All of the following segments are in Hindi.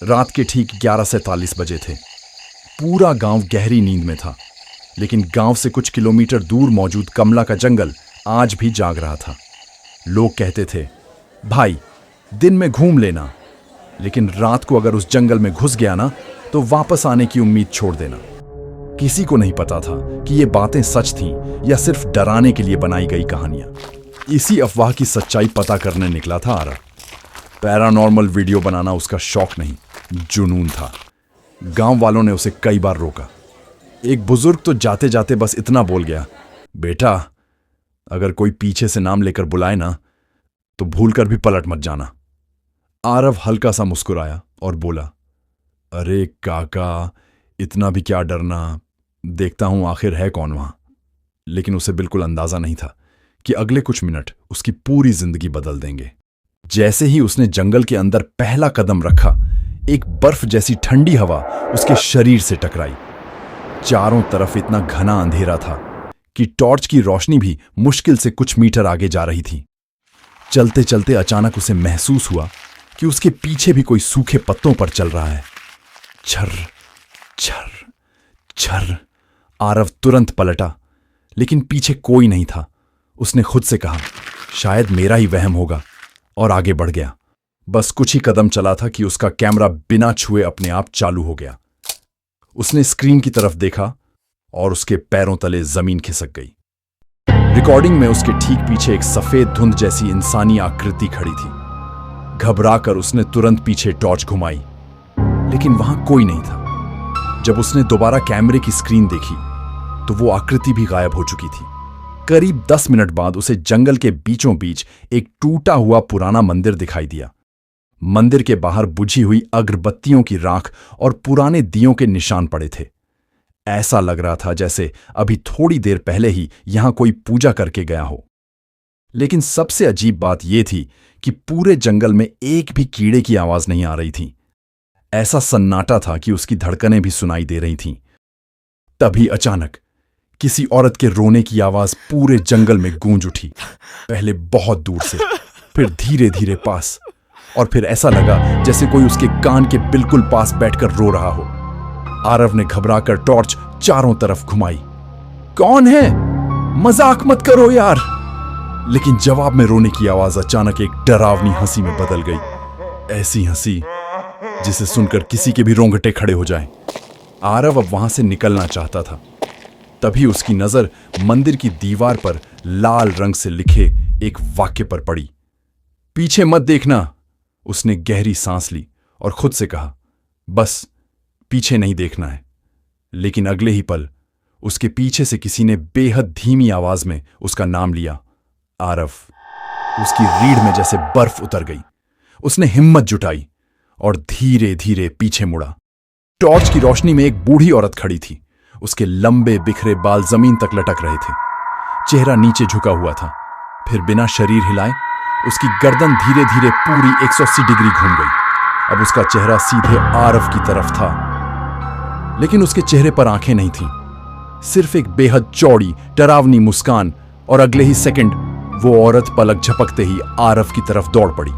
रात के ठीक 11:43 बजे थे। पूरा गांव गहरी नींद में था, लेकिन गांव से कुछ किलोमीटर दूर मौजूद कमला का जंगल आज भी जाग रहा था। लोग कहते थे, भाई दिन में घूम लेना, लेकिन रात को अगर उस जंगल में घुस गया ना तो वापस आने की उम्मीद छोड़ देना। किसी को नहीं पता था कि ये बातें सच थीं या सिर्फ डराने के लिए बनाई गई कहानियां। इसी अफवाह की सच्चाई पता करने निकला था आरव। पैरानॉर्मल वीडियो बनाना उसका शौक नहीं, जुनून था। गांव वालों ने उसे कई बार रोका। एक बुजुर्ग तो जाते जाते बस इतना बोल गया, बेटा अगर कोई पीछे से नाम लेकर बुलाए ना तो भूल कर भी पलट मत जाना। आरव हल्का सा मुस्कुराया और बोला, अरे काका इतना भी क्या डरना, देखता हूं आखिर है कौन वहां। लेकिन उसे बिल्कुल अंदाजा नहीं था कि अगले कुछ मिनट उसकी पूरी जिंदगी बदल देंगे। जैसे ही उसने जंगल के अंदर पहला कदम रखा, एक बर्फ जैसी ठंडी हवा उसके शरीर से टकराई। चारों तरफ इतना घना अंधेरा था कि टॉर्च की रोशनी भी मुश्किल से कुछ मीटर आगे जा रही थी। चलते चलते अचानक उसे महसूस हुआ कि उसके पीछे भी कोई सूखे पत्तों पर चल रहा है। छर छर छर। आरव तुरंत पलटा, लेकिन पीछे कोई नहीं था। उसने खुद से कहा, शायद मेरा ही वहम होगा, और आगे बढ़ गया। बस कुछ ही कदम चला था कि उसका कैमरा बिना छुए अपने आप चालू हो गया। उसने स्क्रीन की तरफ देखा और उसके पैरों तले जमीन खिसक गई। रिकॉर्डिंग में उसके ठीक पीछे एक सफेद धुंध जैसी इंसानी आकृति खड़ी थी। घबराकर उसने तुरंत पीछे टॉर्च घुमाई, लेकिन वहां कोई नहीं था। जब उसने दोबारा कैमरे की स्क्रीन देखी तो वो आकृति भी गायब हो चुकी थी। करीब 10 मिनट बाद उसे जंगल के बीचों बीच एक टूटा हुआ पुराना मंदिर दिखाई दिया। मंदिर के बाहर बुझी हुई अगरबत्तियों की राख और पुराने दियों के निशान पड़े थे। ऐसा लग रहा था जैसे अभी थोड़ी देर पहले ही यहां कोई पूजा करके गया हो। लेकिन सबसे अजीब बात यह थी कि पूरे जंगल में एक भी कीड़े की आवाज नहीं आ रही थी। ऐसा सन्नाटा था कि उसकी धड़कनें भी सुनाई दे रही थीं। तभी अचानक किसी औरत के रोने की आवाज पूरे जंगल में गूंज उठी। पहले बहुत दूर से, फिर धीरे धीरे पास, और फिर ऐसा लगा जैसे कोई उसके कान के बिल्कुल पास बैठकर रो रहा हो। आरव ने घबराकर टॉर्च चारों तरफ घुमाई। कौन है? मजाक मत करो यार। लेकिन जवाब में रोने की आवाज अचानक एक डरावनी हंसी में बदल गई। ऐसी हंसी जिसे सुनकर किसी के भी रोंगटे खड़े हो जाएं। आरव अब वहां से निकलना चाहता था। तभी उसकी नजर मंदिर की दीवार पर लाल रंग से लिखे एक वाक्य पर पड़ी। पीछे मत देखना। उसने गहरी सांस ली और खुद से कहा, बस पीछे नहीं देखना है। लेकिन अगले ही पल उसके पीछे से किसी ने बेहद धीमी आवाज में उसका नाम लिया, आरव। उसकी रीढ़ में जैसे बर्फ उतर गई। उसने हिम्मत जुटाई और धीरे धीरे पीछे मुड़ा। टॉर्च की रोशनी में एक बूढ़ी औरत खड़ी थी। उसके लंबे बिखरे बाल जमीन तक लटक रहे थे। चेहरा नीचे झुका हुआ था। फिर बिना शरीर हिलाए उसकी गर्दन धीरे धीरे पूरी 180 डिग्री घूम गई। अब उसका चेहरा सीधे आरव की तरफ था, लेकिन उसके चेहरे पर आंखें नहीं थीं, सिर्फ एक बेहद चौड़ी डरावनी मुस्कान। और अगले ही सेकंड वो औरत पलक झपकते ही आरव की तरफ दौड़ पड़ी।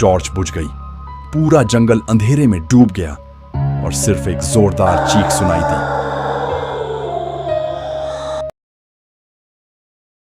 टॉर्च बुझ गई। पूरा जंगल अंधेरे में डूब गया और सिर्फ एक जोरदार चीख सुनाई दी।